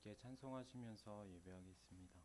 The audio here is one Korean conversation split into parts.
함께 찬송하시면서 예배하겠습니다.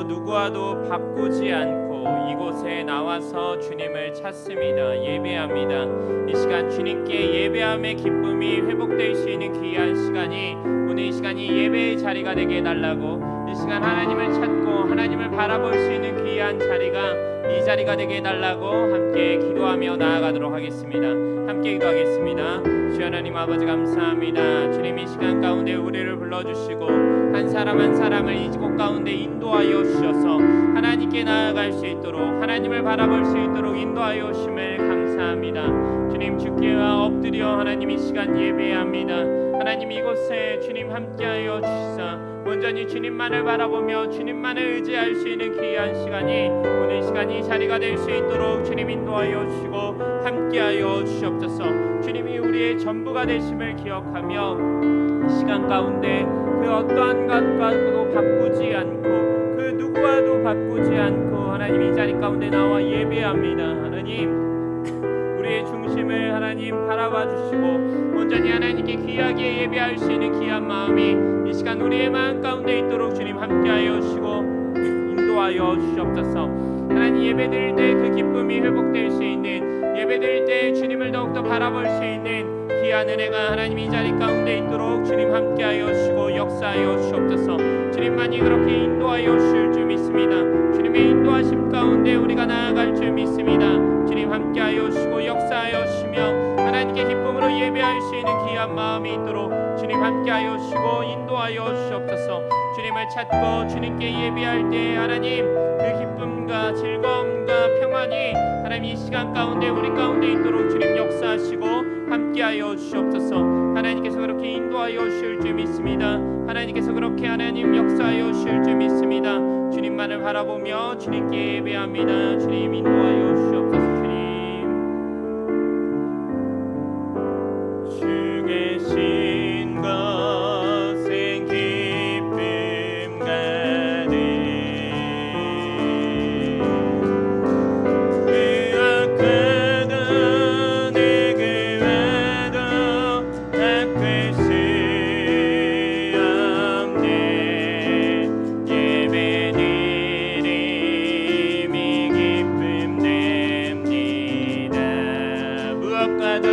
누구와도 바꾸지 않고 이곳에 나와서 주님을 찾습니다. 예배합니다. 이 시간 주님께 예배함의 기쁨이 회복될 수 있는 귀한 시간이 오늘 이 시간이 예배의 자리가 되게 해달라고, 이 시간 하나님을 찾고 하나님을 바라볼 수 있는 귀한 자리가 이 자리가 되게 해달라고 함께 기도하며 나아가도록 하겠습니다. 함께 기도하겠습니다. 주여 하나님 아버지 감사합니다. 주님 이 시간 가운데 우리를 불러주시고 한 사람 한 사람을 이 곳 가운데 인도하여 주셔서 하나님께 나아갈 수 있도록, 하나님을 바라볼 수 있도록 인도하여 주심을 감사합니다. 주님 주께 엎드려 하나님 이 시간 예배합니다. 하나님 이곳에 주님 함께하여 주시사 온전히 주님만을 바라보며 주님만을 의지할 수 있는 귀한 시간이 오늘 시간이 자리가 될 수 있도록 주님 인도하여 주시고 함께하여 주시옵소서. 주님이 우리의 전부가 되심을 기억하며 이 시간 가운데 그 어떠한 것과도 바꾸지 않고 그 누구와도 바꾸지 않고 하나님 이 자리 가운데 나와 예배합니다. 하나님 우리의 중심을 하나님 바라봐 주시고 온전히 하나님께 귀하게 예배할 수 있는 귀한 마음이 이 시간 우리의 마음 가운데 있도록 주님 함께하여 주시고 인도하여 주시옵소서. 하나님 예배드릴 때 그 기쁨이 회복될 수 있는, 예배드릴 때 주님을 더욱더 바라볼 수 있는 귀한 은혜가 하나님 이 자리 가운데 있도록 주님 함께하여 주시고 역사하여 주시옵소서. 주님만이 그렇게 인도하여 주실 줄 믿습니다. 주님의 인도하심 가운데 우리가 나아갈 줄 믿습니다. 주님 함께하여 주시고 역사하여 주시며 하나님께 기쁨으로 예배할 수 있는 귀한 마음이 있도록 주님 함께하여 주시고 인도하여 주시옵소서. 주님을 찾고 주님께 예배할 때 하나님 그 기쁨과 즐거움과 평안이 하나님 이 시간 가운데 우리 가운데 있도록 주님 역사하시고 함께하여 하여 주시옵소서. 하나님께서 그렇게 인도하여 주실 줄 믿습니다. 하나님께서 그렇게 하나님 역사하여 주실 줄 믿습니다. 주님만을 바라보며 주님께 예배합니다. 주님 인도하여 주시옵소서. 주님 주 계신 것은 기쁨 가득 의악하던 내게 와도 바꿀 수 없네. 예배드림이 기쁨 됩니다. 무엇과도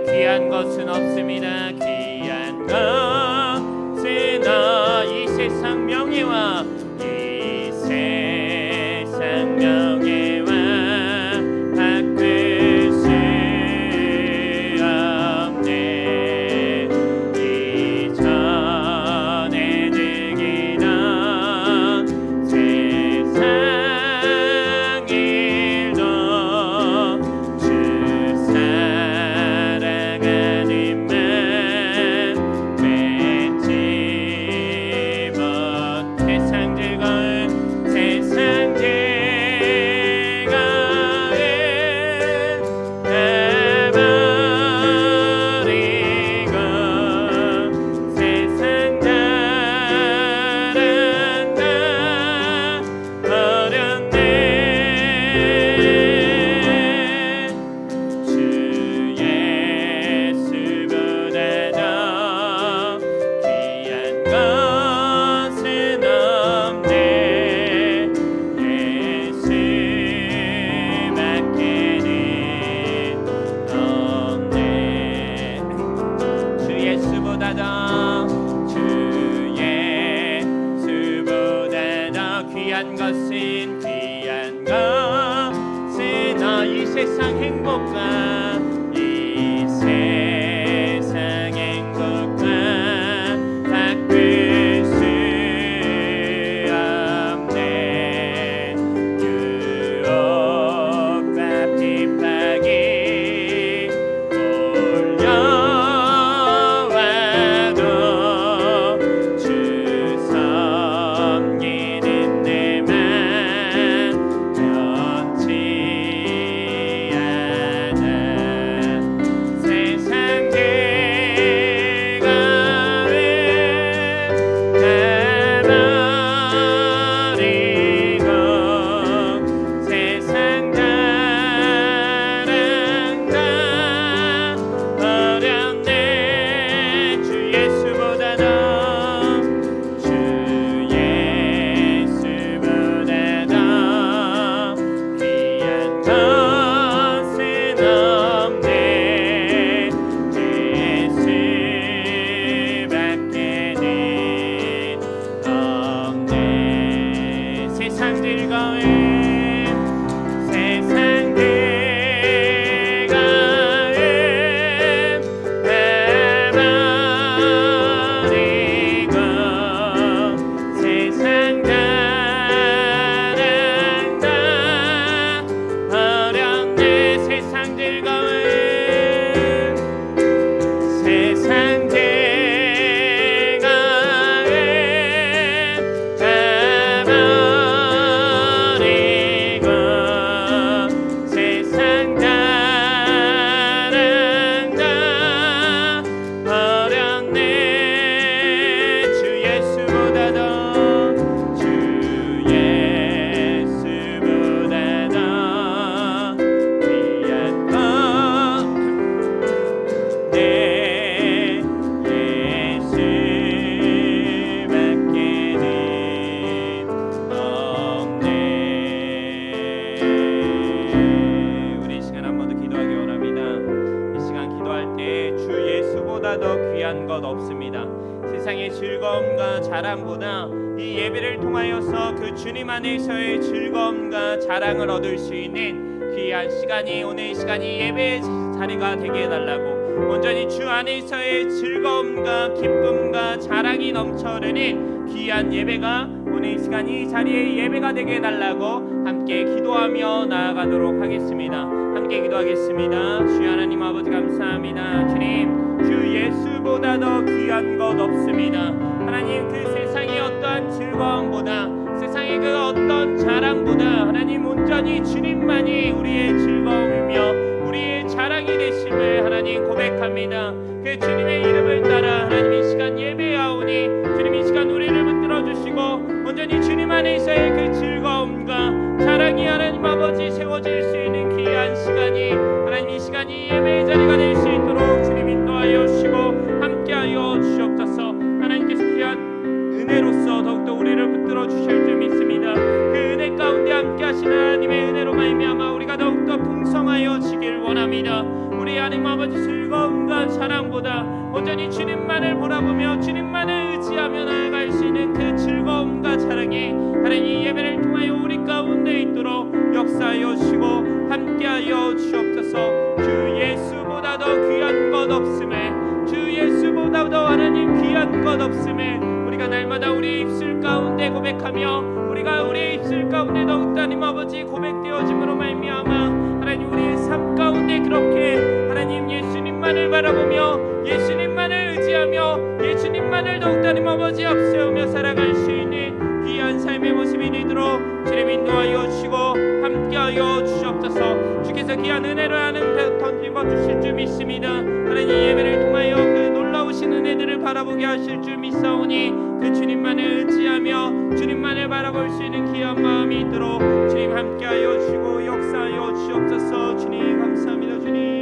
귀한 것은 없습니다. 귀한 것은 이 세상 명예와 이 세상 명예와 바꿀 수 없네. 이전에 즐기던 세상 일도 주 사랑하는 마음 예수보다 더 귀한 것 없습니다. 세상의 즐거움과 자랑보다 이 예배를 통하여서 그 주님 안에서의 즐거움과 자랑을 얻을 수 있는 귀한 시간이, 오늘 이 시간이 예배의 자리가 되게 해달라고, 온전히 주 안에서의 즐거움과 기쁨과 자랑이 넘쳐 흐르는 귀한 예배가 오늘 이 시간이 이 자리에 예배가 되게 해달라고 함께 기도하며 나아가도록 하겠습니다. 함께 기도하겠습니다. 주여 하나님 아버지 감사합니다. 주님, 주 예수보다 더 귀한 것 없습니다. 하나님, 그 세상의 어떠한 즐거움보다, 세상의 그 어떤 자랑보다 하나님 온전히 주님만이 우리의 즐거움이며 우리의 자랑이 되심을 하나님 고백합니다. 그 주님의 이름을 따라 하나님 이 시간 예배하오니 주님 이 시간 우리를 붙들어 주시고 온전히 주님 안에서의 그 즐거움과 자랑이 하나님 아버지 세워질 수 있는 귀한 시간이, 하나님 이 시간이 예배의 자리가 될 수 있도록 주님 인도하여 주시고 함께하여 주시옵소서. 하나님께서 귀한 은혜로서 더욱더 우리를 붙들어 주실 줄 믿습니다. 그 은혜 가운데 함께 하시는 하나님의 은혜로 말미암아 우리가 더욱더 풍성하여 지길 원합니다. 우리 하나님 아버지 즐거움과 사랑보다 온전히 주님만을 바라보며 주님만을 의지하며 나아갈 수 있는 그 즐거움과 사랑이 하나님 이 예배를 통하여 우리 가운데 있도록 역사하여 주시고 함께하여 주옵소서. 주 예수보다 더 귀한 것 없음을, 주 예수보다 더 하나님 귀한 것 없음을 우리가 날마다 우리 입술 가운데 고백하며 우리가 우리 입술 가운데 더욱더 하나님 아버지 고백되어짐으로 말미암아 하나님 우리의 삶 가운데 그렇게 하나님 예수님만을 바라보며 예수님만을 의지하며 예수님만을 더욱더 하나님 아버지 앞세우며 살아갈 수 있는 귀한 삶의 모습이 되도록 주님 인도하여 주시고 함께하여 주시옵소서. 주께서 귀한 은혜로 하는 던짐어 주실 줄 믿습니다. 하나님 예배를 통하여 그 놀라우신 은혜들을 바라보게 하실 줄 믿사오니 그 주님만을 의지하며 주님만을 바라볼 수 있는 귀한 마음이 있도록 주님 함께하여 주시고 역사하여 주시옵소서. 주님 감사합니다. 주님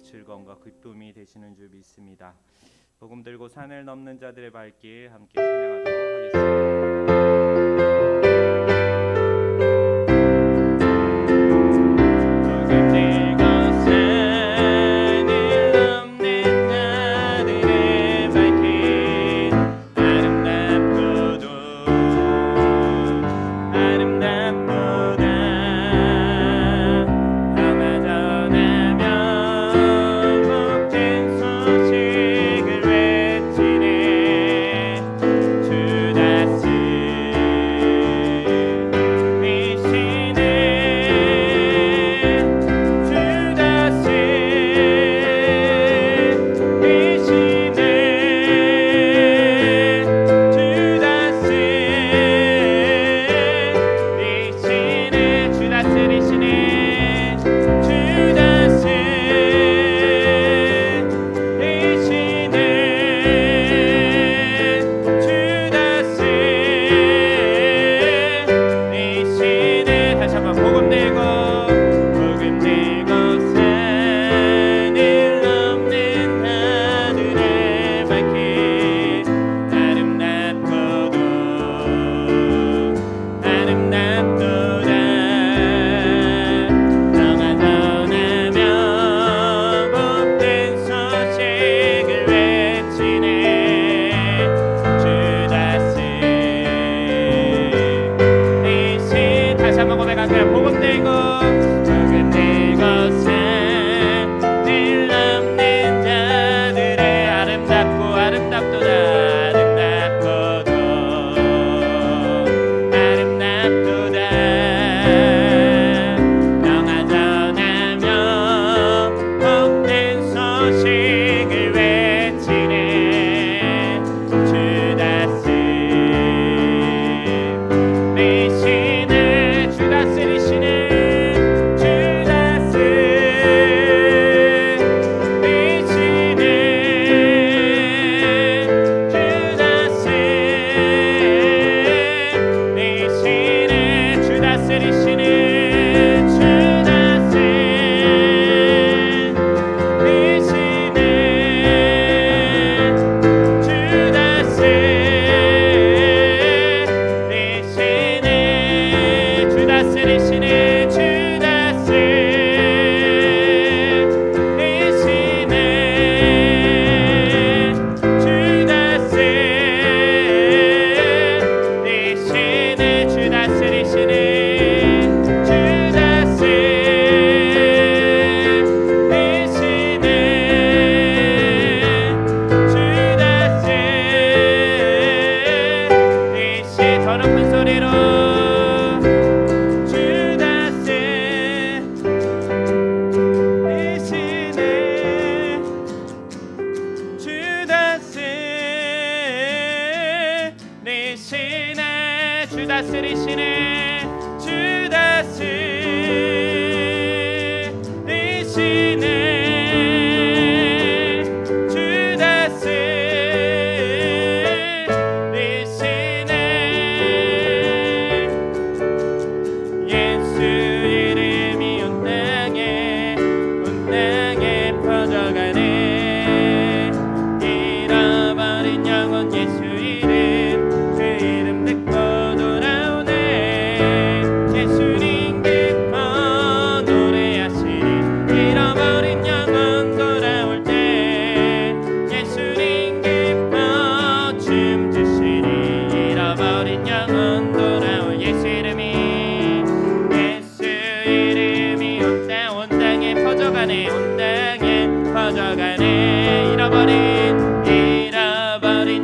즐거움과 기쁨이 되시는 줄 믿습니다. 복음 들고 산을 넘는 자들의 발길 함께 찬양하도록 하겠습니다. 주 다스 다스리시는 주 다스리시네 주 다스리시네 주 다스리시네 예수 이름이 온 땅에 퍼져가네 잃어버린 영혼 예수 이름 그 이름 듣고 예수님 기뻐 노래하시리 잃어버린 영혼 돌아올 때 예수님 기뻐 춤추시리 잃어버린 영혼 돌아올 예수 이름이 온 땅에 퍼져가네 온 땅에 퍼져가네 잃어버린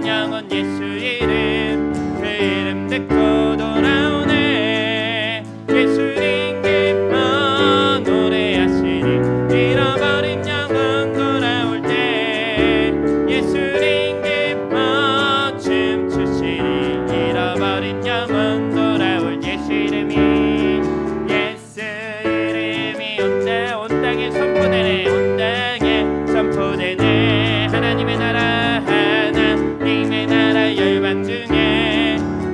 영혼 예수 이름 그 이름 듣고 돌아오네 예수님 기뻐 노래하시리 잃어버린 영혼 돌아올 때 예수님 기뻐 춤추시리 잃어버린 영혼 돌아올 예수 이름이 온 땅에 선포되네 온 땅에 선포되네 하나님의 나라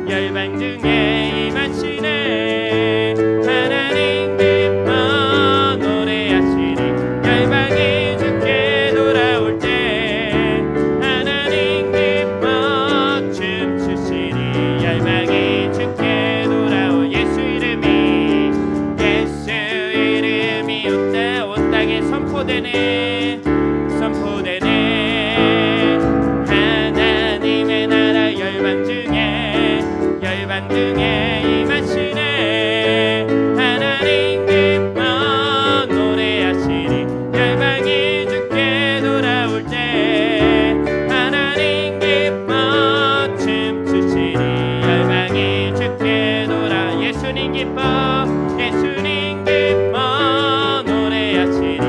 열방 중에 임하시네 하나님 기뻐 노래하시리 열방이 주께 돌아올 때 하나님 기뻐 춤추시리 열방이 주께 돌아올 예수 이름이 온 땅에 선포되네 하나님의 나라 열방 중에 임하시네 하나님 기뻐 노래하시리 열방이 주께 돌아올 때 하나님 기뻐 춤추시리 열방이 주께 돌아 예수님 기뻐 노래하시리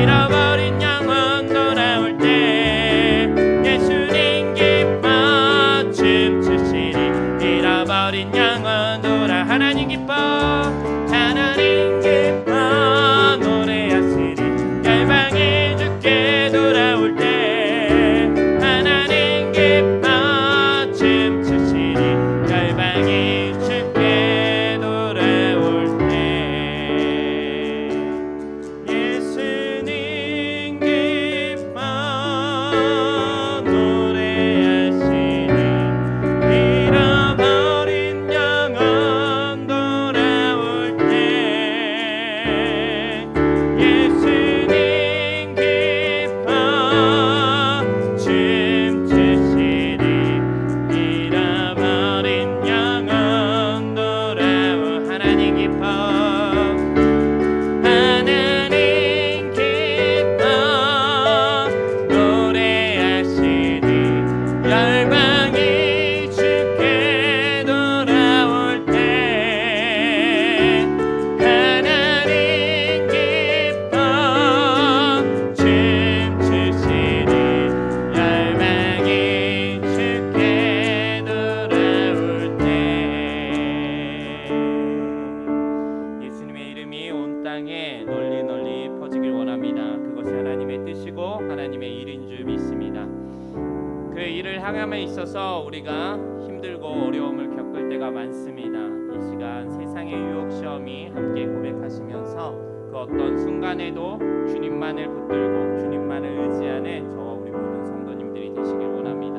잃어버린 영혼 돌아올 때 예수님 기뻐 춤추시리 잃어버린 영혼 돌아 하나님 기뻐 노래하시리 열방이 주께 돌아올 때 하나님 기뻐 춤추시리 열방이 주께 돌아올 때 예수님 기뻐 노래하시리 잃어버린 영혼 돌아올 때 예수님 기뻐 춤추시리 잃어버린 영혼 돌아올 하나님 기뻐 노래하시리 열방이 주께 돌아올 때 하나님 기뻐 춤추시리 열방이 주께 돌아올 때 예수님의 이름이 온 땅에 널리 퍼지길 원합니다. 그것이 하나님의 뜻이고 하나님의 일인 줄 믿습니다. 그 일을 향함에 있어서 우리가 힘들고 어려움을 겪을 때가 많습니다. 이 시간 세상의 유혹 시험이 함께 고백하시면서 그 어떤 순간에도 주님만을 붙들고 주님만을 의지하는 저와 우리 모든 성도님들이 되시길 원합니다.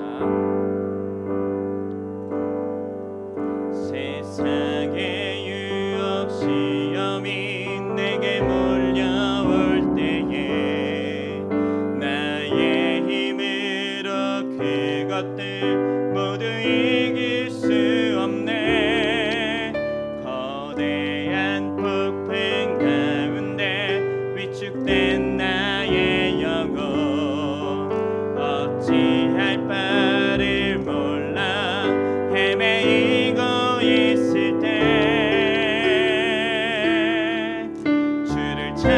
세상의 유혹 시험이 내게 몰려올 때에 나의 힘으로 그것들 모두 이길 수 없네. 거대한 폭풍 가운데 위축된 나의 영혼 어찌할 바를 몰라 헤매이고 있을 때 주를 찬양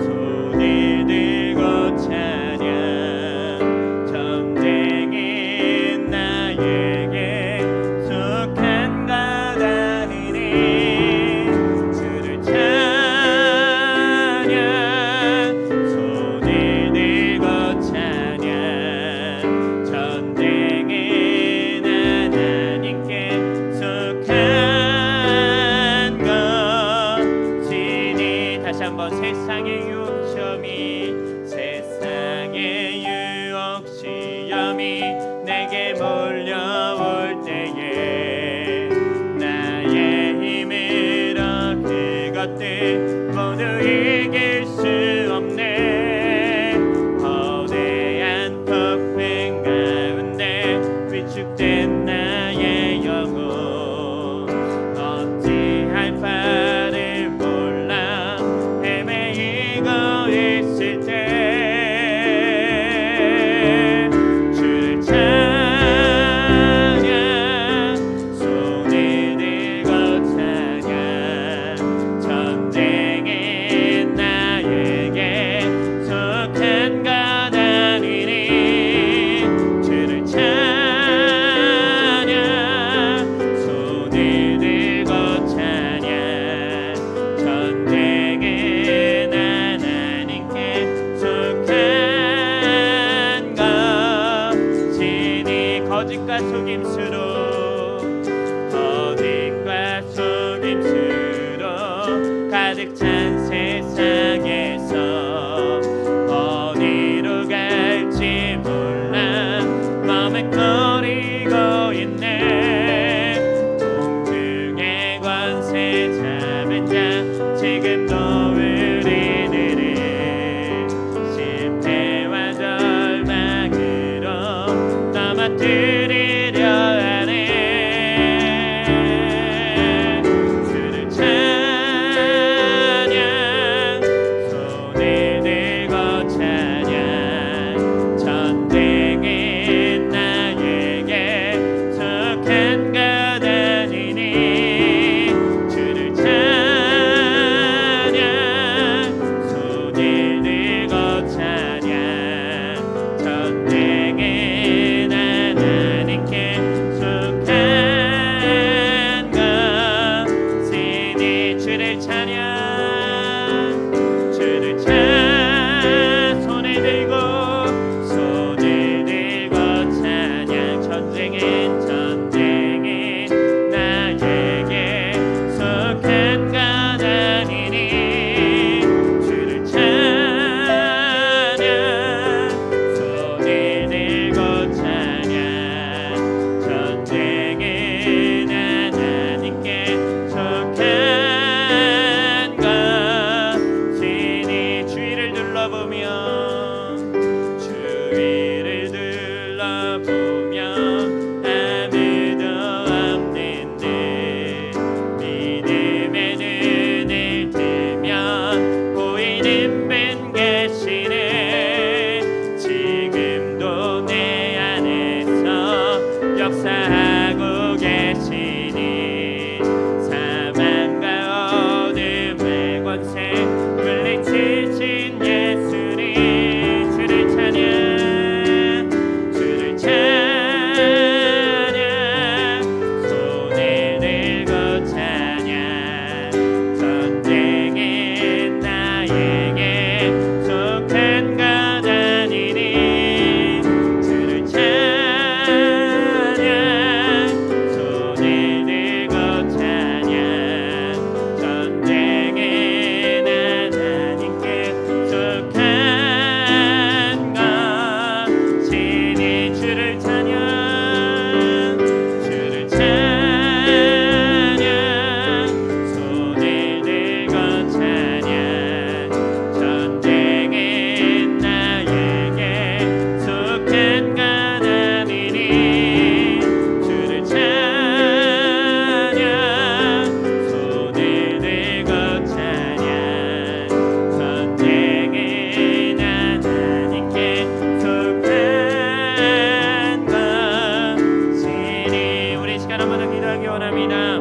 손을 들고 찬양 전쟁이 나에게 속한 것 아니니 주를 찬양 손을 들고 찬양 전쟁이 하나님께 속한 것이니 다시 한번 세상의 유혹 시험이 내게 몰려올 때에 나의 힘으로 그것들 모두 이길 수 없네. 거대한 폭풍 가운데 위축된 나의 영혼 어찌할 바를 몰라 헤매이고 있을 때 주를 찬양 손을 들고 찬양 전쟁이 나에게 속한 것 아니니 주를 찬양 손을 들고 찬양 전쟁은 하나님께 속한 것이니 거짓과 속임수로 가득 찬 세상에서 어디로 갈지 몰라 머뭇거리고 있네. 공중의 권세 잡은 자 지금도 우리들을 실패와 절망으로 넘어뜨리려 하네. 주를 찬양 손을 기도하기 원합니다.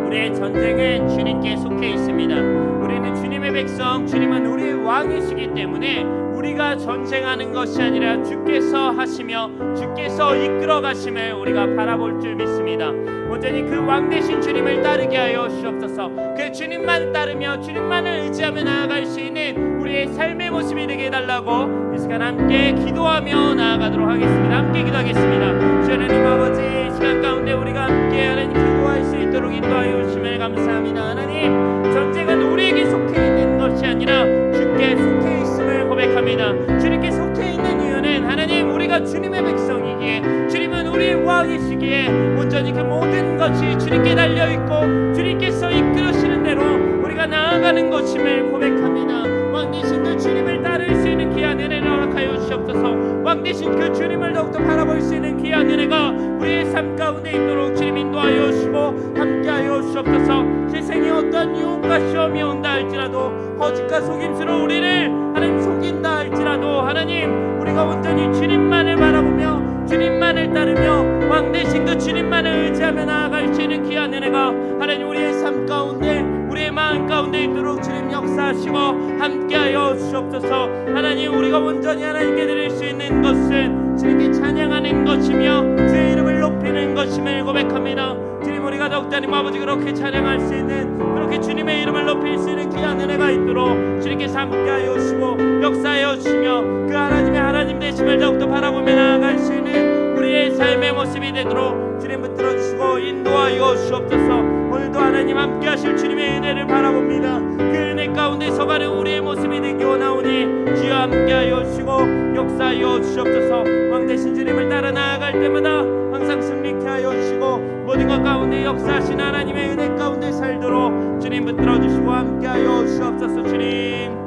우리의 전쟁은 주님께 속해 있습니다. 우리는 주님의 백성, 주님은 우리의 왕이시기 때문에 우리가 전쟁하는 것이 아니라 주께서 하시며 주께서 이끌어 가심을 우리가 바라볼 줄 믿습니다. 온전히 그 왕 되신 주님을 따르게 하여 주옵소서. 그 주님만 따르며 주님만을 의지하며 나아갈 수 있는 우리의 삶의 모습이 되게 해달라고 이 시간 함께 기도하며 나아가도록 하겠습니다. 함께 기도하겠습니다. 주 하나님 아버지, 이 시간 가운데 우리가 함께 하나님 기도할 수 있도록 인도하여 주심을 감사합니다. 하나님, 전쟁은 우리에게 속해 있는 것이 아니라 주께 속해 있음을 고백합니다. 주님께 속해 있는 이유는 하나님, 우리가 주님의 백성이기에 주님은 우리의 왕이시기에 온전히 그 모든 것이 주님께 달려있고 주님께서 이끌으시는 대로 우리가 나아가는 것임을 고백합니다. 왕 되신 그 주님을 따를 수 있는 귀한 은혜를 허락하여 주시옵소서. 왕 되신 그 주님을 더욱더 바라볼 수 있는 귀한 은혜가 우리의 삶 가운데 있도록 주님 인도하여 주시고 함께하여 주시옵소서. 세상에 어떤 유혹과 시험이 온다 할지라도 거짓과 속임수로 우리를 하나님 속인다 할지라도 하나님, 우리가 온전히 주님만을 바라보며 주님만을 따르며 왕 되신 그 주님만을 의지하며 나아갈 수 있는 귀한 은혜가 하나님 우리의 삶 가운데 우리의 마음 가운데 있도록 주님 역사하시고 함께하여 주시옵소서. 하나님, 우리가 온전히 하나님께 드릴 수 있는 것은 주님께 찬양하는 것이며 주의 이름을 높이는 것임을 고백합니다. 주님, 우리가 더욱더 하나님 아버지 그렇게 찬양할 수 있는, 그렇게 주님의 이름을 높일 수 있는 귀한 은혜가 있도록 주님께서 함께하여 주시고 역사하여 주시며 그 하나님의 하나님 되심을 더욱더 바라보며 나아갈 수 있는 우리의 삶의 모습이 되도록 주님 붙들어 주시고 인도하여 주옵소서. 오늘도 하나님 함께 하실 주님의 은혜를 바라봅니다. 그 은혜 가운데 서가는 우리의 모습이 되기 원하오니 주여 함께하여 주시고 역사하여 주옵소서. 왕 되신 주님을 따라 나아갈 때마다 항상 승리케 하여 주시고 모든 것 가운데 역사하신 하나님의 은혜 가운데 살도록 주님 붙들어 주시고 함께하여 주옵소서. 주님,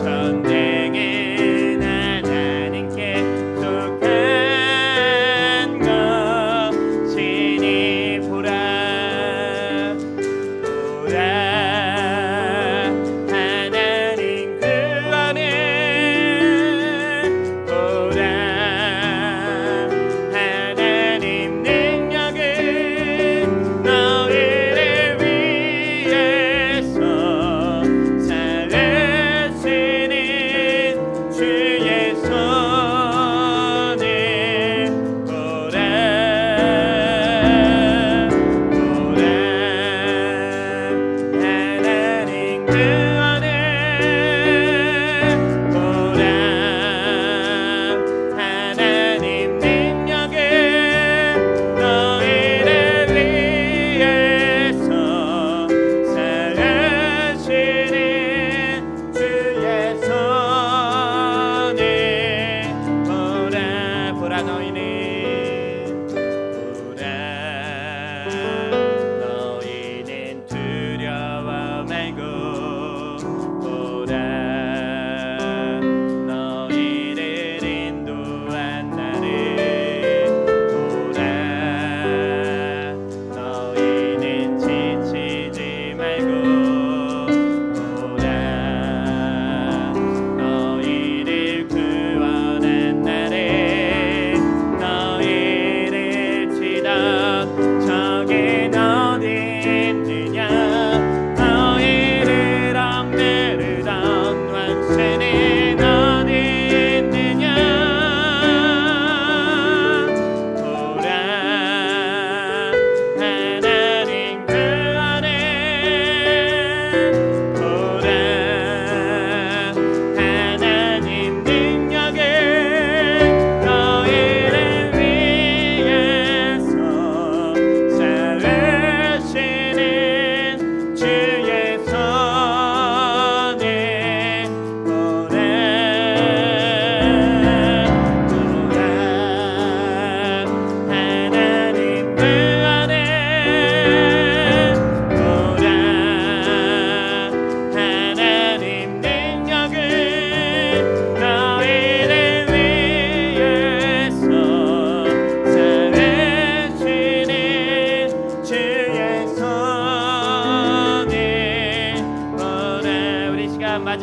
전쟁에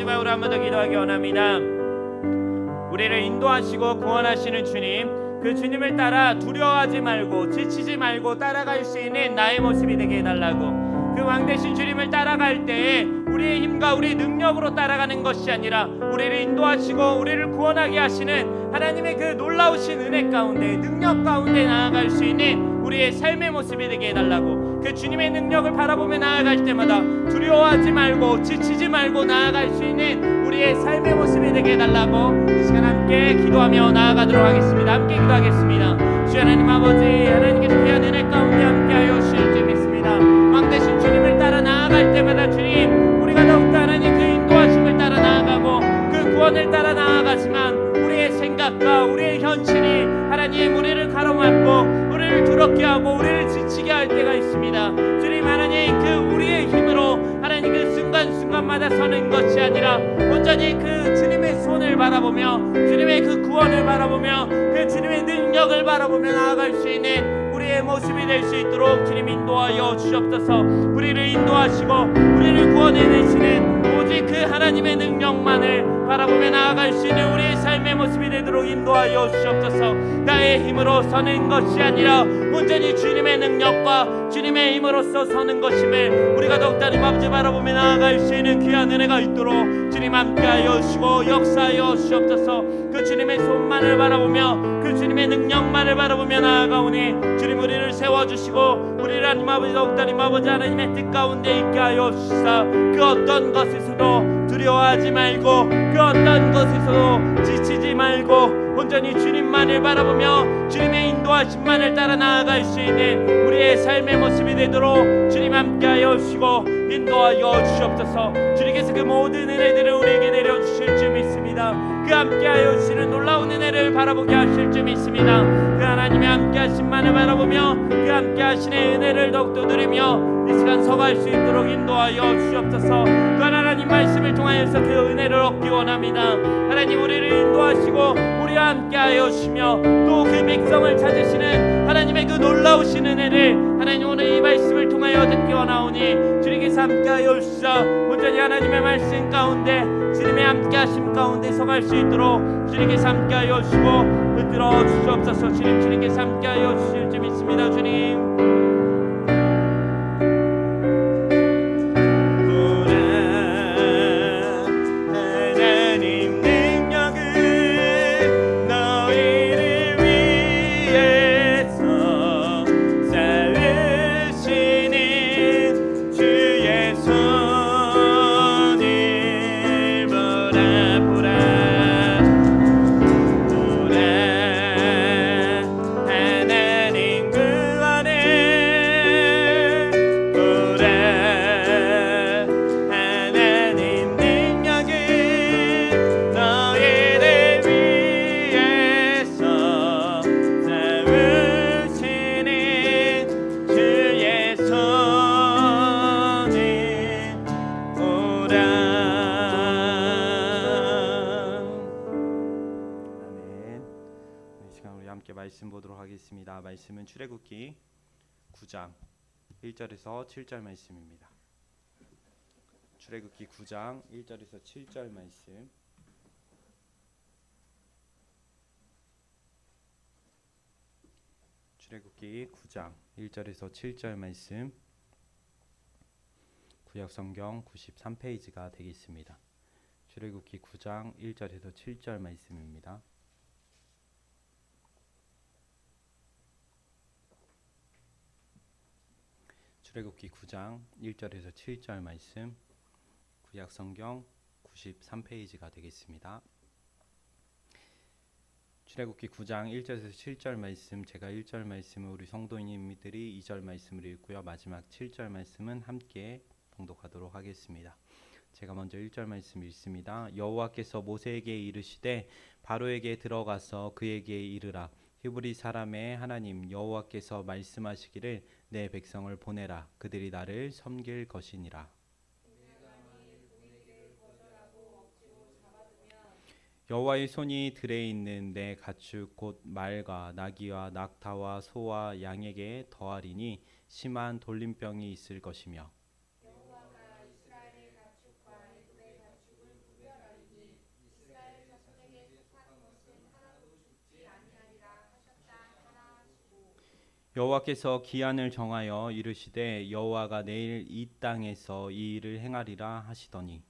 마지막으로 한 번 더 기도하기 원합니다. 우리를 인도하시고 구원하시는 주님, 그 주님을 따라 두려워하지 말고 지치지 말고 따라갈 수 있는 나의 모습이 되게 해달라고. 그 왕되신 주님을 따라갈 때에 우리의 힘과 우리의 능력으로 따라가는 것이 아니라 우리를 인도하시고 우리를 구원하게 하시는 하나님의 그 놀라우신 은혜 가운데, 능력 가운데 나아갈 수 있는 우리의 삶의 모습이 되게 해달라고. 그 주님의 능력을 바라보며 나아갈 때마다 두려워하지 말고 지치지 말고 나아갈 수 있는 우리의 삶의 모습이 되게 해달라고 이 시간 함께 기도하며 나아가도록 하겠습니다. 함께 기도하겠습니다. 주 하나님 아버지, 하나님께서 귀한 은혜 가운데 함께하여 주실 줄 믿습니다. 왕되신 주님을 따라 나아갈 때마다 주님, 우리가 더욱더 하나님 그 인도하심을 따라 나아가고 그 구원을 따라 나아가지만 우리의 생각과 우리의 현실이 하나님 우리를 가로막고 우리를 두렵게 하고 우리를 지치게 할 때가 있습니다. 주님, 하나님 그 우리의 힘으로 하나님 그 순간순간마다 서는 것이 아니라 온전히 그 주님의 손을 바라보며 주님의 그 구원을 바라보며 그 주님의 능력을 바라보며 나아갈 수 있는 우리의 모습이 될 수 있도록 주님 인도하여 주옵소서. 우리를 인도하시고 우리를 구원해내시는 오직 그 하나님의 능력만을 바라보며 나아갈 수 있는 우리의 삶의 모습이 되도록 인도하여 주옵소서. 나의 힘으로 서는 것이 아니라 온전히 주님의 능력과 주님의 힘으로써 서는 것임을 우리가 더욱더 하나님 아버지 바라보며 나아갈 수 있는 귀한 은혜가 있도록 주님 함께하여 주시고 역사하여 주옵소서. 그 주님의 손만을 바라보며 그 주님의 능력만을 바라보며 나아가오니 주님 우리를 세워주시고 우리를 하나님 아버지 더욱더 하나님 아버지 하나님의 뜻 가운데 있게 하여 주시사 그 어떤 것에서도 두려워하지 말고 그 어떤 것에서도 지치지 말고 온전히 주님만을 바라보며 주님의 인도하심만을 따라 나아갈 수 있는 우리의 삶의 모습이 되도록 주님 함께하여 주시고 인도하여 주시옵소서. 주님께서 그 모든 은혜들을 우리에게 내려주실 줄 믿습니다. 그 함께하여 주시는 놀라운 은혜를 바라보게 하실 줄 믿습니다. 그 하나님의 함께하심만을 바라보며 그 함께하시는 은혜를 더욱더 누리며 이 시간 서갈 수 있도록 인도하여 주시옵소서. 그 하나님 말씀을 통하여서 그 은혜를 얻기 원합니다. 하나님 우리를 인도하시고 우리와 함께하여 주시며 또 그 백성을 찾으시는 하나님의 그 놀라우신 은혜를 하나님 오늘 이 말씀을 통하여 듣기 원하오니 주님께서 함께하여 주시사 온전히 하나님의 말씀 가운데 주님의 함께하심 가운데 서갈 수 있도록 주님께서 함께하여 주시고 붙들어 주시옵소서. 주님께서 함께하여 주실 줄 믿습니다. 주님 말씀 보도록 하겠습니다. 말씀은 출애굽기 9장 1절에서 7절 말씀입니다. 출애굽기 9장 1절에서 7절 말씀. 출애굽기 9장 1절에서 7절 말씀. 구약 성경 93페이지가 되겠습니다. 출애굽기 9장 1절에서 7절 말씀입니다. 출애굽기 9장 1절에서 7절 말씀, 구약 성경 93페이지가 되겠습니다. 출애굽기 9장 1절에서 7절 말씀, 제가 1절 말씀을 우리 성도님들이 2절 말씀을 읽고요. 마지막 7절 말씀은 함께 봉독하도록 하겠습니다. 제가 먼저 1절 말씀 읽습니다. 여호와께서 모세에게 이르시되 바로에게 들어가서 그에게 이르라. 히브리 사람의 하나님 여호와께서 말씀하시기를 내 백성을 보내라. 그들이 나를 섬길 것이니라. 여호와의 손이 들에 있는 내 가축 곧 말과 나귀와 낙타와 소와 양에게 더하리니 심한 돌림병이 있을 것이며 여호와께서 기한을 정하여 이르시되 여호와가 내일 이 땅에서 이 일을 행하리라 하시더니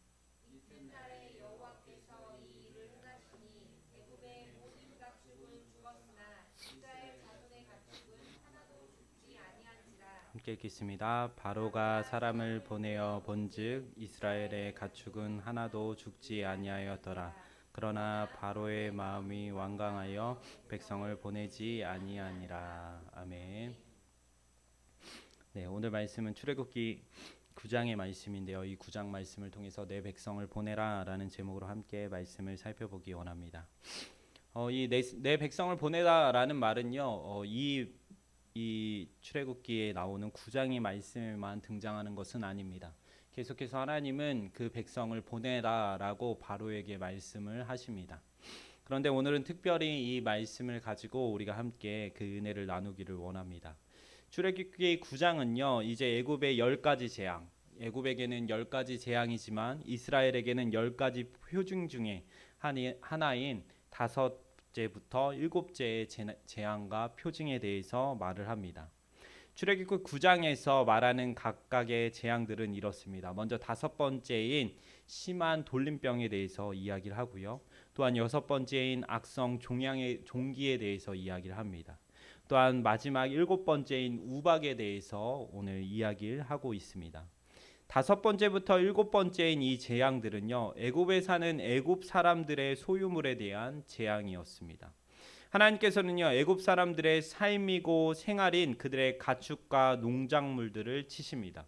이튿날에 여호와께서 이 일을 행하시니 애굽의 모든 가축은 죽었으나 이스라엘 자손의 가축은 하나도 죽지 아니한지라. 함께 읽겠습니다. 바로가 사람을 보내어 본즉 이스라엘의 가축은 하나도 죽지 아니하였더라. 그러나 바로의 마음이 완강하여 백성을 보내지 아니하니라. 아멘. 네, 오늘 말씀은 출애굽기 9장의 말씀인데요. 이 9장 말씀을 통해서 내 백성을 보내라라는 제목으로 함께 말씀을 살펴보기 원합니다. 이 내 백성을 보내라라는 말은요. 이 출애굽기에 나오는 9장의 말씀에만 등장하는 것은 아닙니다. 계속해서 하나님은 그 백성을 보내라라고 바로에게 말씀을 하십니다. 그런데 오늘은 특별히 이 말씀을 가지고 우리가 함께 그 은혜를 나누기를 원합니다. 출애굽기 9장은요. 이제 애굽의 10가지 재앙, 애굽에게는 10가지 재앙이지만 이스라엘에게는 10가지 표징 중에 하나인 5제부터 7제의 재앙과 표징에 대해서 말을 합니다. 출애굽기 9장에서 말하는 각각의 재앙들은 이렇습니다. 먼저 5번째인 심한 돌림병에 대해서 이야기를 하고요. 또한 6번째인 악성 종기에 대해서 이야기를 합니다. 또한 마지막 7번째인 우박에 대해서 오늘 이야기를 하고 있습니다. 5번째부터 7번째인 이 재앙들은요. 애굽에 사는 애굽 사람들의 소유물에 대한 재앙이었습니다. 하나님께서는요. 애굽 사람들의 삶이고 생활인 그들의 가축과 농작물들을 치십니다.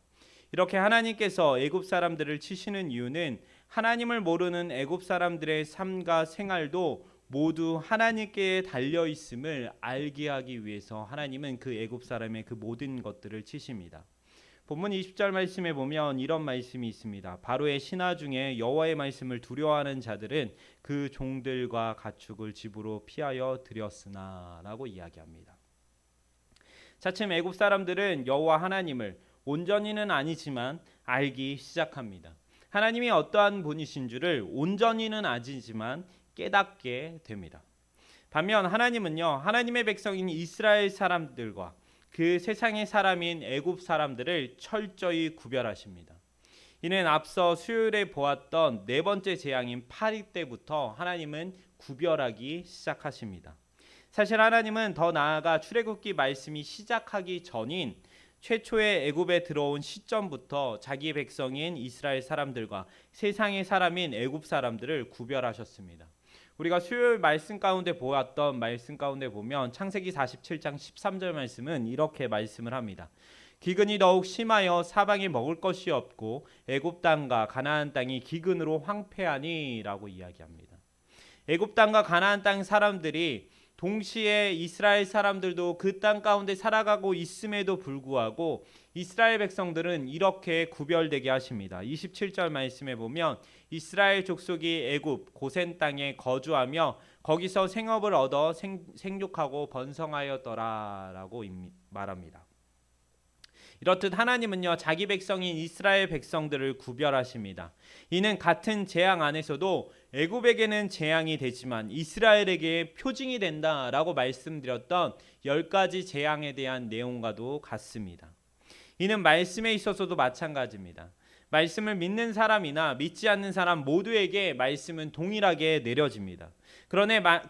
이렇게 하나님께서 애굽 사람들을 치시는 이유는 하나님을 모르는 애굽 사람들의 삶과 생활도 모두 하나님께 달려 있음을 알게 하기 위해서 하나님은 그 애굽 사람의 그 모든 것들을 치십니다. 본문 20절 말씀에 보면 이런 말씀이 있습니다. 바로의 신하 중에 여호와의 말씀을 두려워하는 자들은 그 종들과 가축을 집으로 피하여 들였으나 라고 이야기합니다. 차츰 애굽 사람들은 여호와 하나님을 온전히는 아니지만 알기 시작합니다. 하나님이 어떠한 분이신 줄을 온전히는 아니지만 깨닫게 됩니다. 반면 하나님은요. 하나님의 백성인 이스라엘 사람들과 그 세상의 사람인 애굽 사람들을 철저히 구별하십니다. 이는 앞서 수요일에 보았던 4번째 재앙인 파리 때부터 하나님은 구별하기 시작하십니다. 사실 하나님은 더 나아가 출애굽기 말씀이 시작하기 전인 최초의 애굽에 들어온 시점부터 자기 백성인 이스라엘 사람들과 세상의 사람인 애굽 사람들을 구별하셨습니다. 우리가 수요일 말씀 가운데 보았던 말씀 가운데 보면 창세기 47장 13절 말씀은 이렇게 말씀을 합니다. 기근이 더욱 심하여 사방에 먹을 것이 없고 애굽 땅과 가나안 땅이 기근으로 황폐하니라고 이야기합니다. 애굽 땅과 가나안 땅 사람들이 동시에 이스라엘 사람들도 그 땅 가운데 살아가고 있음에도 불구하고 이스라엘 백성들은 이렇게 구별되게 하십니다. 27절 말씀에 보면 이스라엘 족속이 애굽 고센 땅에 거주하며 거기서 생업을 얻어 생육하고 번성하였더라라고 말합니다. 이렇듯 하나님은요 자기 백성인 이스라엘 백성들을 구별하십니다. 이는 같은 재앙 안에서도 애굽에게는 재앙이 되지만 이스라엘에게 표징이 된다라고 말씀드렸던 10가지 재앙에 대한 내용과도 같습니다. 이는 말씀에 있어서도 마찬가지입니다. 말씀을 믿는 사람이나 믿지 않는 사람 모두에게 말씀은 동일하게 내려집니다.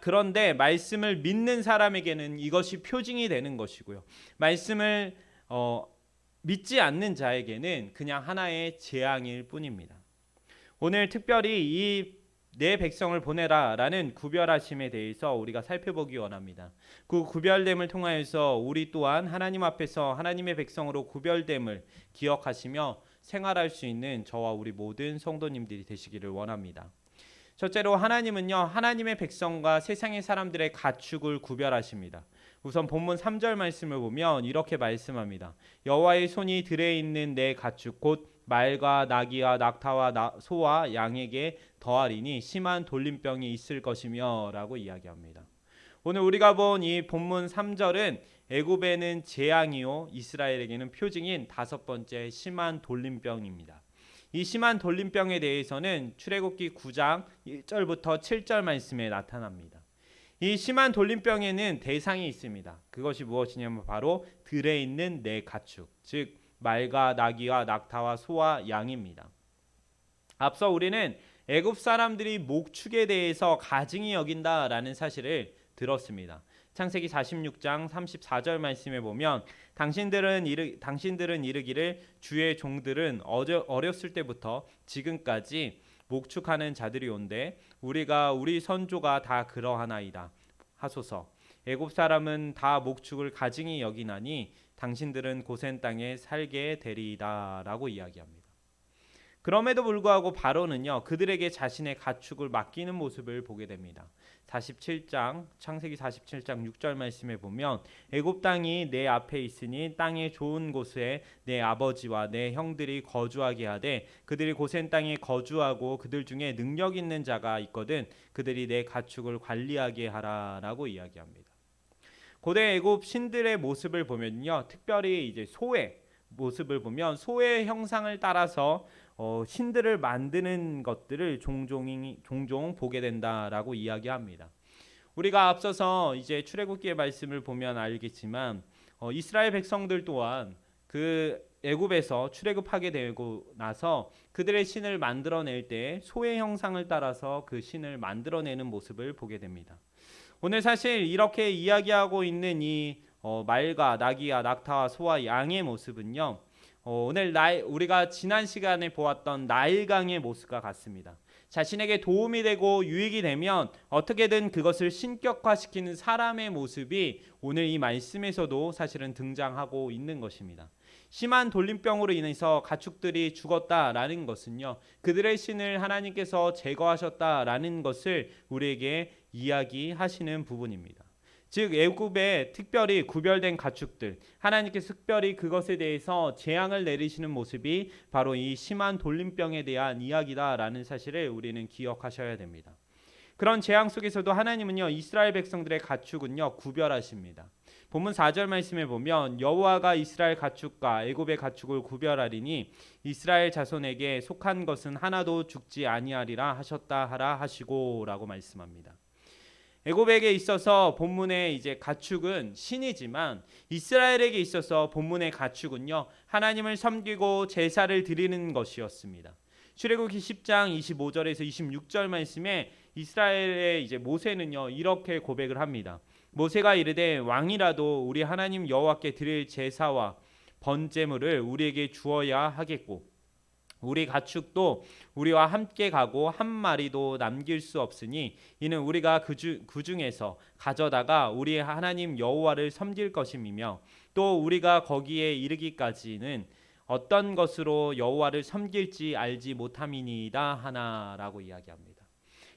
그런데 말씀을 믿는 사람에게는 이것이 표징이 되는 것이고요. 말씀을 믿지 않는 자에게는 그냥 하나의 재앙일 뿐입니다. 오늘 특별히 이 내 백성을 보내라라는 구별하심에 대해서 우리가 살펴보기 원합니다. 그 구별됨을 통하여서 우리 또한 하나님 앞에서 하나님의 백성으로 구별됨을 기억하시며 생활할 수 있는 저와 우리 모든 성도님들이 되시기를 원합니다. 첫째로 하나님은요 하나님의 백성과 세상의 사람들의 가축을 구별하십니다. 우선 본문 3절 말씀을 보면 이렇게 말씀합니다. 여호와의 손이 들에 있는 내 가축 곧 말과 나귀와 낙타와 소와 양에게 더하리니 심한 돌림병이 있을 것이며 라고 이야기합니다. 오늘 우리가 본 이 본문 3절은 애굽에는 재앙이요 이스라엘에게는 표징인 5번째 심한 돌림병입니다. 이 심한 돌림병에 대해서는 출애굽기 9장 1절부터 7절 말씀에 나타납니다. 이 심한 돌림병에는 대상이 있습니다. 그것이 무엇이냐면 바로 들에 있는 내 가축, 즉 말과 나귀와 낙타와 소와 양입니다. 앞서 우리는 애굽 사람들이 목축에 대해서 가증히 여긴다라는 사실을 들었습니다. 창세기 46장 34절 말씀에 보면 당신들은 이르기를 주의 종들은 어렸을 때부터 지금까지 목축하는 자들이 온데 우리가 우리 선조가 다 그러하나이다 하소서. 애굽 사람은 다 목축을 가증히 여기나니 당신들은 고센 땅에 살게 되리이다라고 이야기합니다. 그럼에도 불구하고 바로는요 그들에게 자신의 가축을 맡기는 모습을 보게 됩니다. 47장 창세기 47장 6절 말씀에 보면 애굽 땅이 내 앞에 있으니 땅의 좋은 곳에 내 아버지와 내 형들이 거주하게 하되 그들이 고센 땅에 거주하고 그들 중에 능력 있는 자가 있거든 그들이 내 가축을 관리하게 하라라고 이야기합니다. 고대 애굽 신들의 모습을 보면요 특별히 이제 소의 모습을 보면 소의 형상을 따라서 신들을 만드는 것들을 종종 보게 된다라고 이야기합니다. 우리가 앞서서 이제 출애굽기의 말씀을 보면 알겠지만 이스라엘 백성들 또한 그 애굽에서 출애굽하게 되고 나서 그들의 신을 만들어낼 때 소의 형상을 따라서 그 신을 만들어내는 모습을 보게 됩니다. 오늘 사실 이렇게 이야기하고 있는 이 말과 나귀와 낙타와 소와 양의 모습은요 오늘 우리가 지난 시간에 보았던 나일강의 모습과 같습니다. 자신에게 도움이 되고 유익이 되면 어떻게든 그것을 신격화시키는 사람의 모습이 오늘 이 말씀에서도 사실은 등장하고 있는 것입니다. 심한 돌림병으로 인해서 가축들이 죽었다라는 것은요 그들의 신을 하나님께서 제거하셨다라는 것을 우리에게 이야기하시는 부분입니다. 즉 애굽에 특별히 구별된 가축들 하나님께서 특별히 그것에 대해서 재앙을 내리시는 모습이 바로 이 심한 돌림병에 대한 이야기다라는 사실을 우리는 기억하셔야 됩니다. 그런 재앙 속에서도 하나님은요 이스라엘 백성들의 가축은요 구별하십니다. 본문 4절 말씀에 보면 여호와가 이스라엘 가축과 애굽의 가축을 구별하리니 이스라엘 자손에게 속한 것은 하나도 죽지 아니하리라 하셨다 하라 하시고라고 말씀합니다. 애굽에게 있어서 본문의 이제 가축은 신이지만 이스라엘에게 있어서 본문의 가축은요 하나님을 섬기고 제사를 드리는 것이었습니다. 출애굽기 10장 25절에서 26절 말씀에 이스라엘의 이제 모세는요 이렇게 고백을 합니다. 모세가 이르되 왕이라도 우리 하나님 여호와께 드릴 제사와 번제물을 우리에게 주어야 하겠고 우리 가축도 우리와 함께 가고 한 마리도 남길 수 없으니 이는 우리가 그 중에서 가져다가 우리 하나님 여호와를 섬길 것임이며 또 우리가 거기에 이르기까지는 어떤 것으로 여호와를 섬길지 알지 못함이니이다 하나라고 이야기합니다.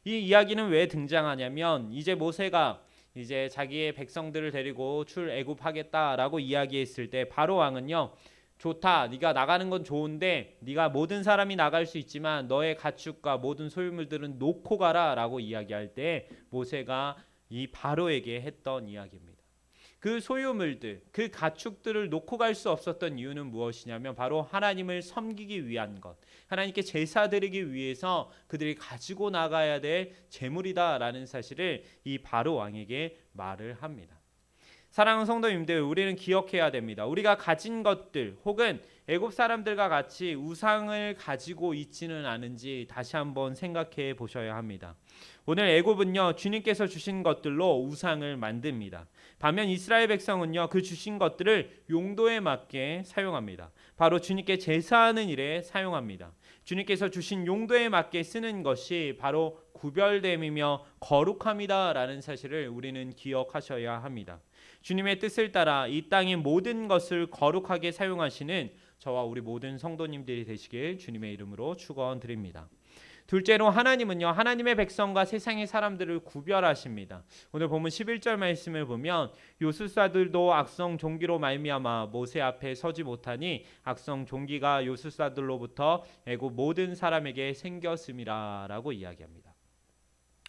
이 이야기는 왜 등장하냐면 이제 모세가 이제 자기의 백성들을 데리고 출애굽하겠다라고 이야기했을 때 바로 왕은요 좋다. 네가 나가는 건 좋은데 네가 모든 사람이 나갈 수 있지만 너의 가축과 모든 소유물들은 놓고 가라라고 이야기할 때 모세가 이 바로에게 했던 이야기입니다. 그 소유물들, 그 가축들을 놓고 갈 수 없었던 이유는 무엇이냐면 바로 하나님을 섬기기 위한 것, 하나님께 제사 드리기 위해서 그들이 가지고 나가야 될 재물이다라는 사실을 이 바로 왕에게 말을 합니다. 사랑하는 성도님들, 우리는 기억해야 됩니다. 우리가 가진 것들 혹은 애굽 사람들과 같이 우상을 가지고 있지는 않은지 다시 한번 생각해 보셔야 합니다. 오늘 애굽은요 주님께서 주신 것들로 우상을 만듭니다. 반면 이스라엘 백성은요 그 주신 것들을 용도에 맞게 사용합니다. 바로 주님께 제사하는 일에 사용합니다. 주님께서 주신 용도에 맞게 쓰는 것이 바로 구별됨이며 거룩함이다라는 사실을 우리는 기억하셔야 합니다. 주님의 뜻을 따라 이 땅의 모든 것을 거룩하게 사용하시는 저와 우리 모든 성도님들이 되시길 주님의 이름으로 축원드립니다. 둘째로 하나님은요 하나님의 백성과 세상의 사람들을 구별하십니다. 오늘 본문 11절 말씀을 보면 요술사들도 악성 종기로 말미암아 모세 앞에 서지 못하니 악성 종기가 요술사들로부터 애굽 모든 사람에게 생겼음이라라고 이야기합니다.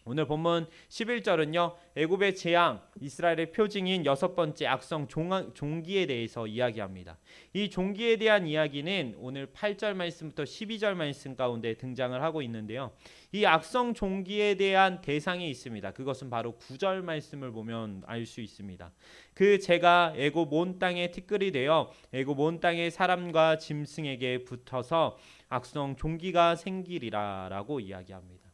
오늘 본문 11절은요. 애굽의 재앙, 이스라엘의 표징인 6번째 악성 종기에 대해서 이야기합니다. 이 종기에 대한 이야기는 오늘 8절 말씀부터 12절 말씀 가운데 등장을 하고 있는데요. 이 악성 종기에 대한 대상이 있습니다. 그것은 바로 9절 말씀을 보면 알 수 있습니다. 그 재가 애굽 온 땅에 티끌이 되어 애굽 온 땅의 사람과 짐승에게 붙어서 악성 종기가 생기리라라고 이야기합니다.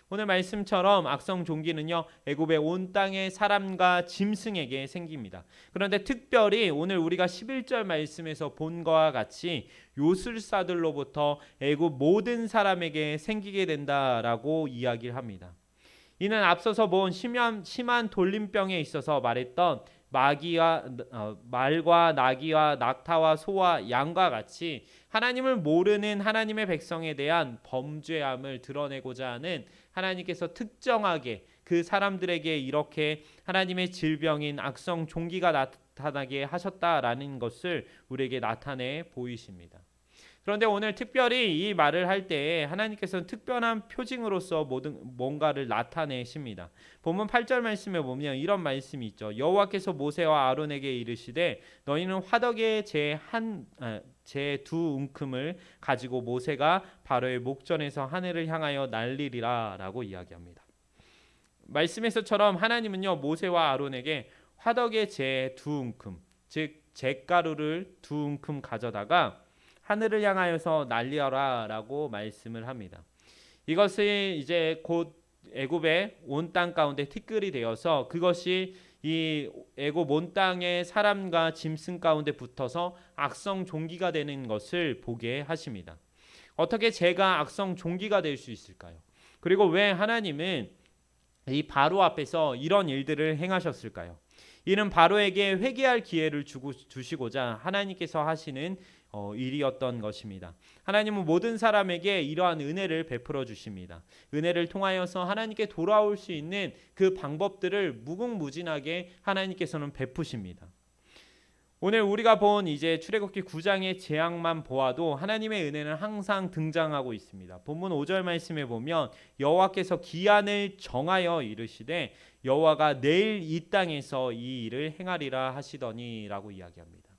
오늘 말씀처럼 악성 종기는요 애굽의 온 땅의 사람과 짐승에게 생깁니다. 그런데 특별히 오늘 우리가 11절 말씀에서 본 것과 같이 요술사들로부터 애굽 모든 사람에게 생기게 된다라고 이야기를 합니다. 이는 앞서서 본 심한 돌림병에 있어서 말했던 말과 나귀와 낙타와 소와 양과 같이 하나님을 모르는 하나님의 백성에 대한 범죄함을 드러내고자 하는 하나님께서 특정하게 그 사람들에게 이렇게 하나님의 질병인 악성 종기가 나타나게 하셨다라는 것을 우리에게 나타내 보이십니다. 그런데 오늘 특별히 이 말을 할 때 하나님께서는 특별한 표징으로서 뭔가를 나타내십니다. 본문 8절 말씀에 보면 이런 말씀이 있죠. 여호와께서 모세와 아론에게 이르시되 너희는 화덕에 제 두 움큼을 가지고 모세가 바로의 목전에서 하늘을 향하여 날리리라 라고 이야기합니다. 말씀에서처럼 하나님은요 모세와 아론에게 화덕에 제 두 움큼 즉 잿가루를 두 움큼 가져다가 하늘을 향하여서 날리어라라고 말씀을 합니다. 이것이 이제 곧 애굽의 온 땅 가운데 티끌이 되어서 그것이 이 애굽 온 땅의 사람과 짐승 가운데 붙어서 악성 종기가 되는 것을 보게 하십니다. 어떻게 제가 악성 종기가 될 수 있을까요? 그리고 왜 하나님은 이 바로 앞에서 이런 일들을 행하셨을까요? 이는 바로에게 회개할 기회를 주시고자 하나님께서 하시는 일이었던 것입니다. 하나님은 모든 사람에게 이러한 은혜를 베풀어 주십니다. 은혜를 통하여서 하나님께 돌아올 수 있는 그 방법들을 무궁무진하게 하나님께서는 베푸십니다. 오늘 우리가 본 이제 출애굽기 9장의 재앙만 보아도 하나님의 은혜는 항상 등장하고 있습니다. 본문 5절 말씀에 보면 여호와께서 기한을 정하여 이르시되 여호와가 내일 이 땅에서 이 일을 행하리라 하시더니라고 이야기합니다.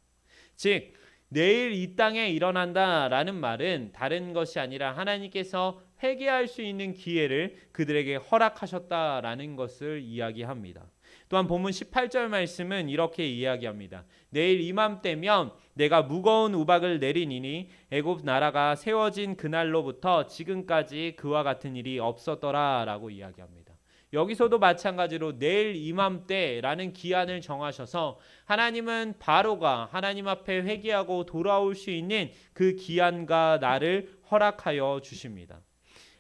즉 내일 이 땅에 일어난다라는 말은 다른 것이 아니라 하나님께서 회개할 수 있는 기회를 그들에게 허락하셨다라는 것을 이야기합니다. 또한 본문 18절 말씀은 이렇게 이야기합니다. 내일 이맘때면 내가 무거운 우박을 내리니니 애굽 나라가 세워진 그날로부터 지금까지 그와 같은 일이 없었더라라고 이야기합니다. 여기서도 마찬가지로 내일 이맘때라는 기한을 정하셔서 하나님은 바로가 하나님 앞에 회개하고 돌아올 수 있는 그 기한과 날을 허락하여 주십니다.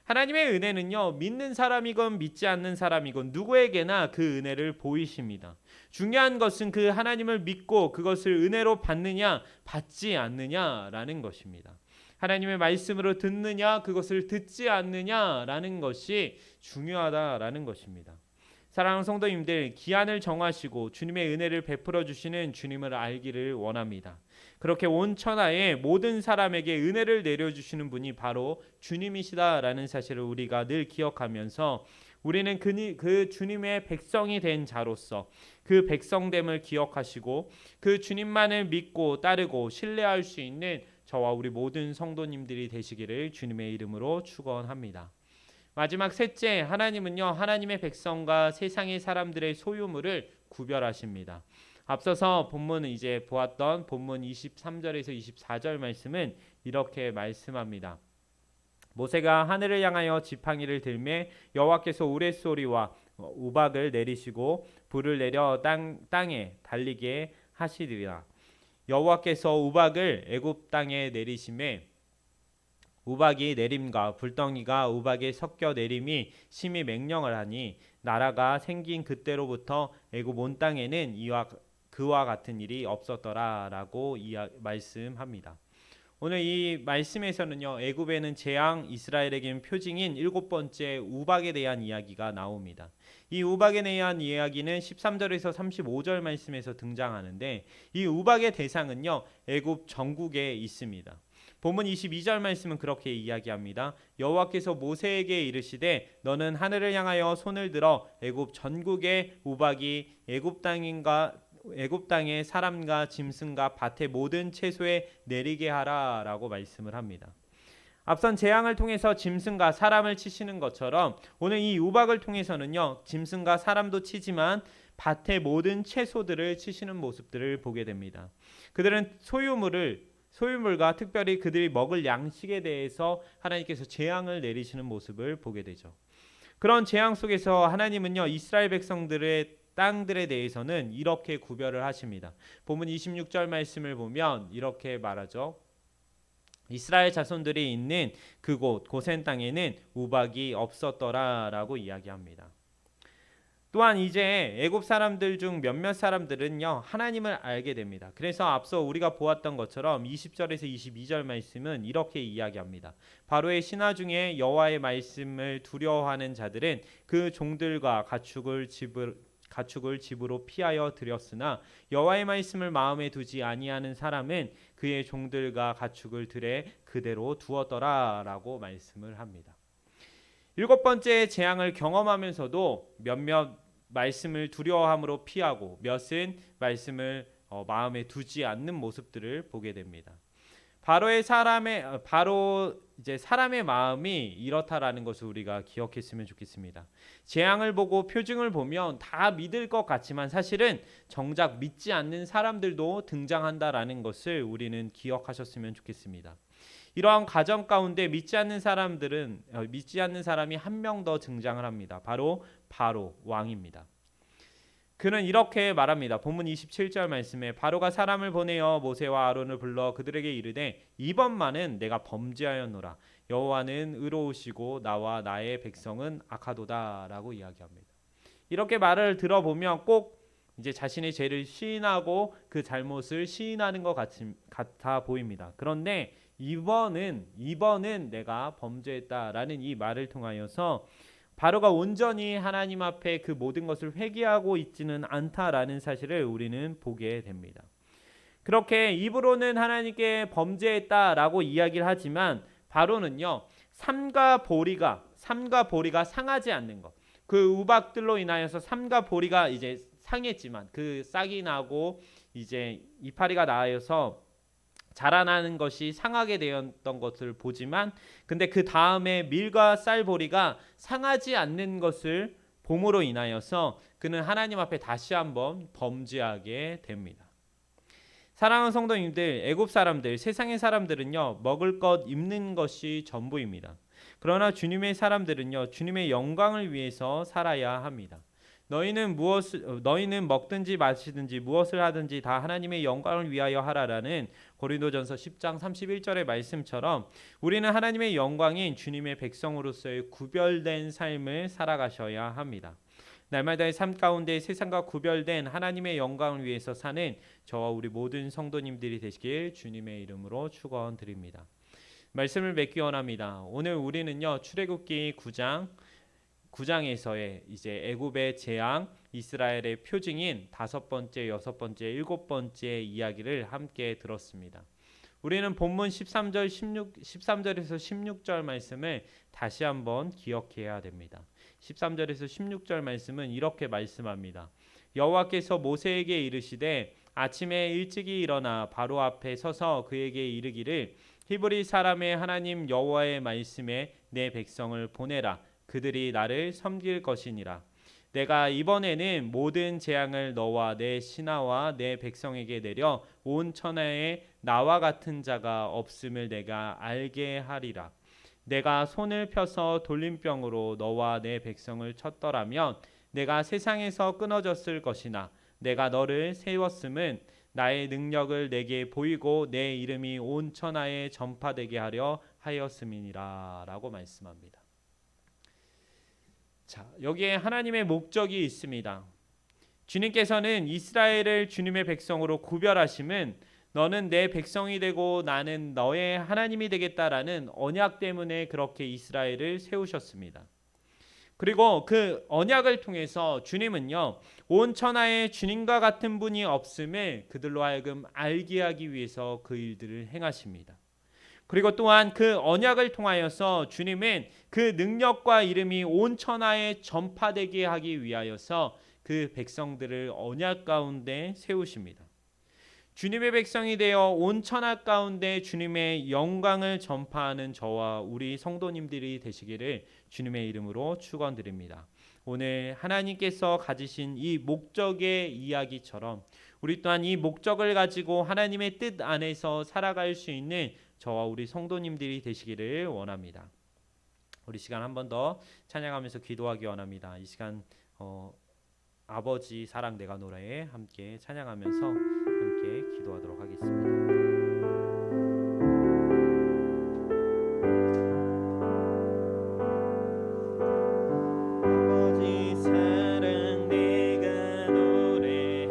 하나님의 은혜는요 믿는 사람이건 믿지 않는 사람이건 누구에게나 그 은혜를 보이십니다. 중요한 것은 그 하나님을 믿고 그것을 은혜로 받느냐 받지 않느냐라는 것입니다. 하나님의 말씀으로 듣느냐 그것을 듣지 않느냐라는 것이 중요하다라는 것입니다. 사랑하는 성도님들, 기한을 정하시고 주님의 은혜를 베풀어 주시는 주님을 알기를 원합니다. 그렇게 온 천하의 모든 사람에게 은혜를 내려주시는 분이 바로 주님이시다라는 사실을 우리가 늘 기억하면서 우리는 그 주님의 백성이 된 자로서 그 백성됨을 기억하시고 그 주님만을 믿고 따르고 신뢰할 수 있는 저와 우리 모든 성도님들이 되시기를 주님의 이름으로 축원합니다. 마지막 셋째, 하나님은요 하나님의 백성과 세상의 사람들의 소유물을 구별하십니다. 앞서서 본문은 이제 보았던 본문 23절에서 24절 말씀은 이렇게 말씀합니다. 모세가 하늘을 향하여 지팡이를 들매 여호와께서 우레소리와 우박을 내리시고 불을 내려 땅에 달리게 하시리라. 여호와께서 우박을 애굽 땅에 내리심에 우박이 내림과 불덩이가 우박에 섞여 내림이 심히 맹령을 하니 나라가 생긴 그때로부터 애굽 온 땅에는 그와 같은 일이 없었더라라고 말씀합니다. 오늘 이 말씀에서는요 애굽에는 재앙, 이스라엘에게는 표징인 7번째 우박에 대한 이야기가 나옵니다. 이 우박에 대한 이야기는 13절에서 35절 말씀에서 등장하는데 이 우박의 대상은요 애굽 전국에 있습니다. 본문 22절 말씀은 그렇게 이야기합니다. 여호와께서 모세에게 이르시되 너는 하늘을 향하여 손을 들어 애굽 전국의 우박이 애굽 땅의 사람과 짐승과 밭의 모든 채소에 내리게 하라라고 말씀을 합니다. 앞선 재앙을 통해서 짐승과 사람을 치시는 것처럼 오늘 이 우박을 통해서는요, 짐승과 사람도 치지만 밭의 모든 채소들을 치시는 모습들을 보게 됩니다. 그들은 소유물과 특별히 그들이 먹을 양식에 대해서 하나님께서 재앙을 내리시는 모습을 보게 되죠. 그런 재앙 속에서 하나님은요, 이스라엘 백성들의 땅들에 대해서는 이렇게 구별을 하십니다. 본문 26절 말씀을 보면 이렇게 말하죠. 이스라엘 자손들이 있는 그곳 고센 땅에는 우박이 없었더라라고 이야기합니다. 또한 이제 애굽 사람들 중 몇몇 사람들은요, 하나님을 알게 됩니다. 그래서 앞서 우리가 보았던 것처럼 20절에서 22절 말씀은 이렇게 이야기합니다. 바로의 신하 중에 여호와의 말씀을 두려워하는 자들은 그 종들과 가축을 집으로 피하여 들였으나 여호와의 말씀을 마음에 두지 아니하는 사람은 그의 종들과 가축을 들에 그대로 두었더라라고 말씀을 합니다. 7번째 재앙을 경험하면서도 몇몇 말씀을 두려워함으로 피하고 몇은 말씀을 마음에 두지 않는 모습들을 보게 됩니다. 바로 사람의 마음이 이렇다라는 것을 우리가 기억했으면 좋겠습니다. 재앙을 보고 표징을 보면 다 믿을 것 같지만 사실은 정작 믿지 않는 사람들도 등장한다라는 것을 우리는 기억하셨으면 좋겠습니다. 이러한 가정 가운데 믿지 않는 사람이 한 명 더 등장을 합니다. 바로 왕입니다. 그는 이렇게 말합니다. 본문 27절 말씀에 바로가 사람을 보내어 모세와 아론을 불러 그들에게 이르되 이번만은 내가 범죄하였노라. 여호와는 의로우시고 나와 나의 백성은 악하도다라고 이야기합니다. 이렇게 말을 들어보면 꼭 이제 자신의 죄를 시인하고 그 잘못을 시인하는 것 같아 보입니다. 그런데 이번은 내가 범죄했다라는 이 말을 통하여서 바로가 온전히 하나님 앞에 그 모든 것을 회개하고 있지는 않다라는 사실을 우리는 보게 됩니다. 그렇게 입으로는 하나님께 범죄했다라고 이야기를 하지만 바로는요, 삼가 보리가 상하지 않는 것, 그 우박들로 인하여서 삼가 보리가 이제 상했지만 그 싹이 나고 이제 이파리가 나여서 자라나는 것이 상하게 되었던 것을 보지만 근데 그 다음에 밀과 쌀보리가 상하지 않는 것을 봄으로 인하여서 그는 하나님 앞에 다시 한번 범죄하게 됩니다. 사랑하는 성도님들, 애굽 사람들, 세상의 사람들은요, 먹을 것, 입는 것이 전부입니다. 그러나 주님의 사람들은요, 주님의 영광을 위해서 살아야 합니다. 너희는 먹든지 마시든지 무엇을 하든지 다 하나님의 영광을 위하여 하라라는 고린도전서 10장 31절의 말씀처럼 우리는 하나님의 영광인 주님의 백성으로서의 구별된 삶을 살아가셔야 합니다. 날마다의 삶 가운데 세상과 구별된 하나님의 영광을 위해서 사는 저와 우리 모든 성도님들이 되시길 주님의 이름으로 축원드립니다. 말씀을 맺기 원합니다. 오늘 우리는요, 출애굽기 9장에서의 이제 애굽의 재앙, 이스라엘의 표징인 5번째, 6번째, 7번째 이야기를 함께 들었습니다. 우리는 본문 13절에서 16절 말씀을 다시 한번 기억해야 됩니다. 13절에서 16절 말씀은 이렇게 말씀합니다. 여호와께서 모세에게 이르시되 아침에 일찍이 일어나 바로 앞에 서서 그에게 이르기를 히브리 사람의 하나님 여호와의 말씀에 내 백성을 보내라. 그들이 나를 섬길 것이니라. 내가 이번에는 모든 재앙을 너와 내 신하와 내 백성에게 내려 온 천하에 나와 같은 자가 없음을 내가 알게 하리라. 내가 손을 펴서 돌림병으로 너와 내 백성을 쳤더라면 내가 세상에서 끊어졌을 것이나 내가 너를 세웠음은 나의 능력을 내게 보이고 내 이름이 온 천하에 전파되게 하려 하였음이니라 라고 말씀합니다. 자, 여기에 하나님의 목적이 있습니다. 주님께서는 이스라엘을 주님의 백성으로 구별하심은 너는 내 백성이 되고 나는 너의 하나님이 되겠다라는 언약 때문에 그렇게 이스라엘을 세우셨습니다. 그리고 그 언약을 통해서 주님은요, 온 천하에 주님과 같은 분이 없음을 그들로 하여금 알게 하기 위해서 그 일들을 행하십니다. 그리고 또한 그 언약을 통하여서 주님은 그 능력과 이름이 온 천하에 전파되게 하기 위하여서 그 백성들을 언약 가운데 세우십니다. 주님의 백성이 되어 온 천하 가운데 주님의 영광을 전파하는 저와 우리 성도님들이 되시기를 주님의 이름으로 축원드립니다. 오늘 하나님께서 가지신 이 목적의 이야기처럼 우리 또한 이 목적을 가지고 하나님의 뜻 안에서 살아갈 수 있는 저와 우리 성도님들이 되시기를 원합니다. 우리 시간 한 번 더 찬양하면서 기도하기 원합니다. 이 시간 아버지 사랑 내가 노래에 함께 찬양하면서 함께 기도하도록 하겠습니다. 아버지 사랑 내가 노래해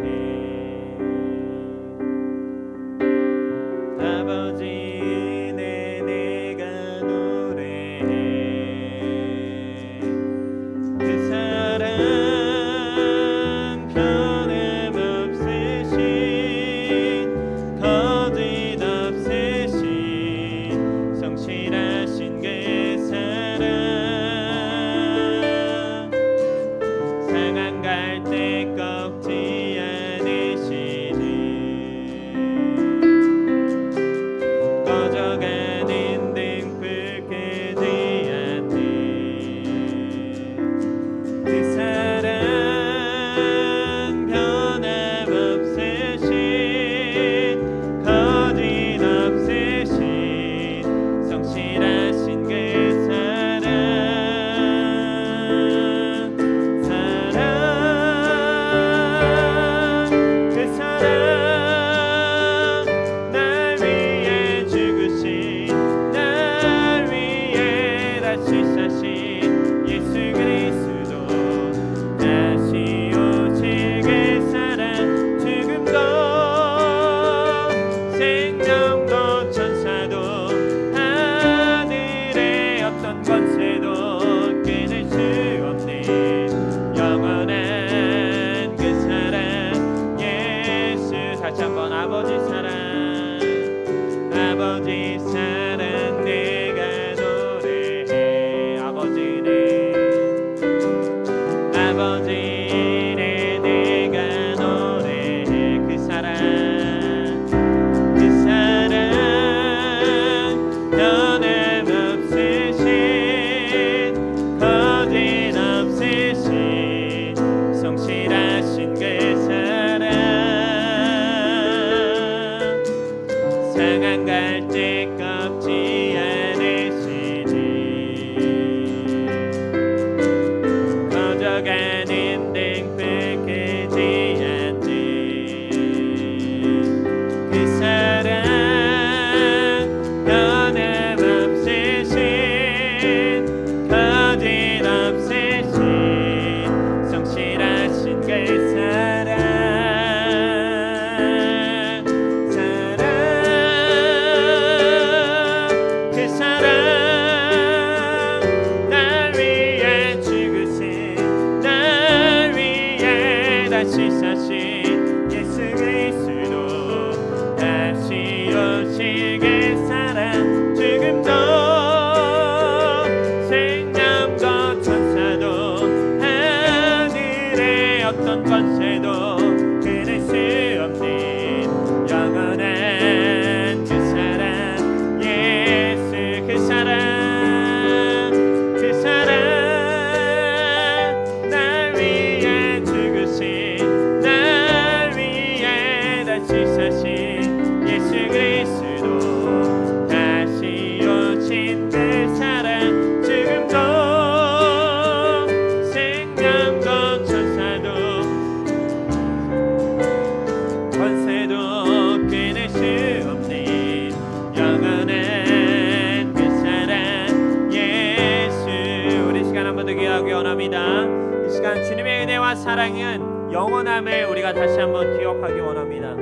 아버지 은혜 내가 노래해 그 사랑 변함없으신 거짓없으신 성실하신 그 사랑 상한 갈 때 꺾지 않으시는 꺼져가는 등불 끄지 않는 그 사랑 변함없으신 거짓없으신 성실하신 그 사랑 그 사랑 날 위해 죽으신 날 위해 다시 사신 예수 그리스도 다시 오실 그 사랑 죽음도 생명도 천사도 하늘의 어떤 권세도 끊을 수 없는 영원한 그 사랑 예수 다시 한번 아버지 사랑 내가 노래해 아버지 은혜 내가 노래해 그 사랑 변함없으신 거짓없으신 성실하신 그 사랑 상한 갈 때 꺾지 않으시는 꺼져가는 등불 끄지 않는 그 사랑 변함없으신 거짓없으신 성실하신 그 사랑 그 사랑 날 위해 죽으신 날 위해 다시 사신 예수 그리스도 다시 오실 그 사랑 죽음도 생명도 천사도 하늘의 어떤 권세도 끊을 수 없는 영원한 그 사랑 예수 그 사랑 날 위해 죽으신 날 위해 다시 사신 예수 그리스도 다시 오신 그 사랑 지금도 생명도 천사도 권세도 끊을 수 없는 영원한 그 사랑 예수 우리 시간 한 번 더 기도하기 원합니다. 이 시간 주님의 은혜와 사랑은 영원함을 우리가 다시 한번 기억하기 원합니다.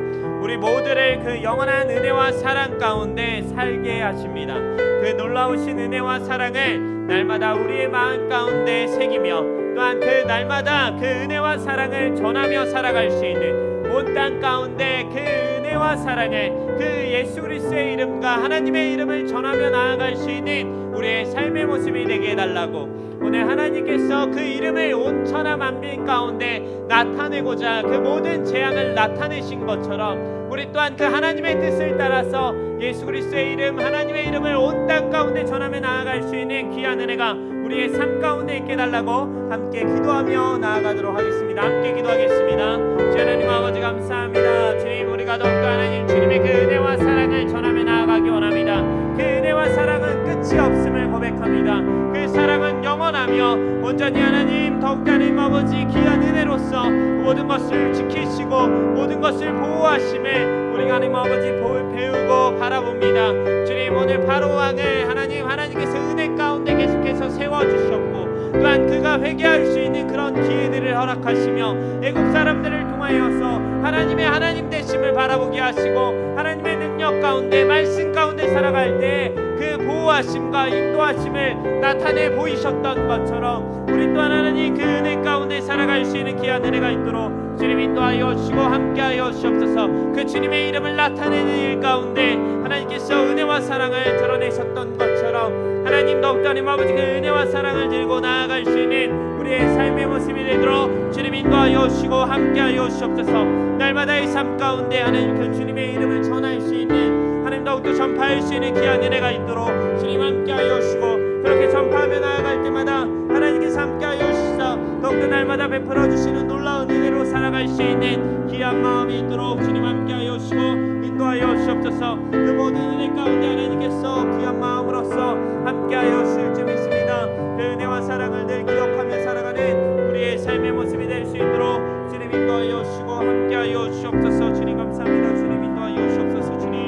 우리 모두를 그 영원한 은혜와 사랑 가운데 살게 하십니다. 그 놀라우신 은혜와 사랑을 날마다 우리의 마음 가운데 새기며 또한 그 날마다 그 은혜와 사랑을 전하며 살아갈 수 있는 온 땅 가운데 그 은혜 은혜와 사랑을 그 예수 그리스도의 이름과 하나님의 이름을 전하며 나아갈 수 있는 우리의 삶의 모습이 되게 해달라고, 오늘 하나님께서 그 이름을 온 천하 만민 가운데 나타내고자 그 모든 재앙을 나타내신 것처럼 우리 또한 그 하나님의 뜻을 따라서 예수 그리스도의 이름, 하나님의 이름을 온 땅 가운데 전하며 나아갈 수 있는 귀한 은혜가 우리의 삶 가운데 있게 달라고 함께 기도하며 나아가도록 하겠습니다. 함께 기도하겠습니다. 주 하나님 아버지 감사합니다. 주님, 우리가 더욱더 하나님 주님의 그 은혜와 사랑을 전하며 나아가기 원합니다. 그 은혜와 사랑은 끝이 없음을 고백합니다. 그 사랑은 영원하며 온전히 하나님 더욱더 하나님 아버지 귀한 은혜로서 모든 것을 지키시고 모든 것을 보호하심을 우리가 하나님 아버지 배우고 바라봅니다. 주님, 오늘 바로왕을 하나님께서 은혜 가운데 계속해서 세워주셨고 또한 그가 회개할 수 있는 그런 기회들을 허락하시며 애국 사람들을 통하여서 하나님의 하나님 되심을 바라보게 하시고 하나님의 능력 가운데 말씀 가운데 살아갈 때 그 보호하심과 인도하심을 나타내 보이셨던 것처럼 우리 또한 하나님 그 은혜 가운데 살아갈 수 있는 귀한 은혜가 있도록 주님 인도하여 주시고 함께하여 주옵소서. 그 주님의 이름을 나타내는 일 가운데 하나님께서 은혜와 사랑을 드러내셨던 것처럼 하나님 더욱더 하나님 아버지 그 은혜와 사랑을 들고 나아갈 수 있는 우리의 삶의 모습이 되도록 주님 인도하여 주시고 함께하여 주옵소서. 날마다의 삶 가운데 하나님 그 주님의 이름을 전할 수 있는 하나님 더욱더 전파할 수 있는 귀한 은혜가 있도록 주님 함께하여 주시고 그렇게 전파하며 나아갈 때마다 하나님께서 함께하여 주시사 더욱더 날마다 베풀어 주시는 놀라운 은혜로 살아갈 수 있는 귀한 마음이 있도록 주님 함께하여 주시고 인도하여 주옵소서. 그 모든 은혜 가운데 하나님께서 귀한 마음으로서 함께하여 주실 줄 믿습니다. 그 은혜와 사랑을 늘 기억하며 살아가는 우리의 삶의 모습이 될 수 있도록 주님 인도하여 주시고 함께하여 주옵소서. 주님 감사합니다. 주님 인도하여 주옵소서. 주님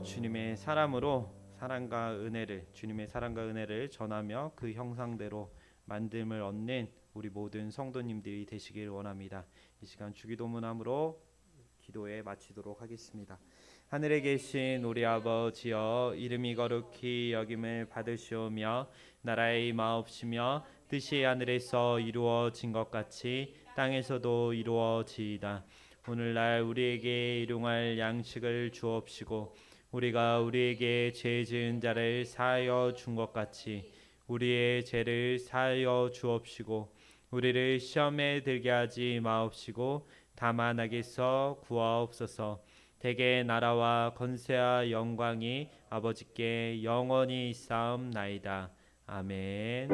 주님의 사람으로 주님의 사랑과 은혜를 전하며 그 형상대로 만듦을 얻는 우리 모든 성도님들이 되시길 원합니다. 이 시간 주기도문함으로 기도에 마치도록 하겠습니다. 하늘에 계신 우리 아버지여, 이름이 거룩히 여김을 받으시오며 나라의 임하옵시며 뜻이 하늘에서 이루어진 것 같이 땅에서도 이루어지이다. 오늘날 우리에게 일용할 양식을 주옵시고 우리가 우리에게 죄 지은 자를 사하여 준 것 같이 우리의 죄를 사하여 주옵시고 우리를 시험에 들게 하지 마옵시고 다만 악에서 구하옵소서. 대개 나라와 권세와 영광이 아버지께 영원히 있사옵나이다. 아멘.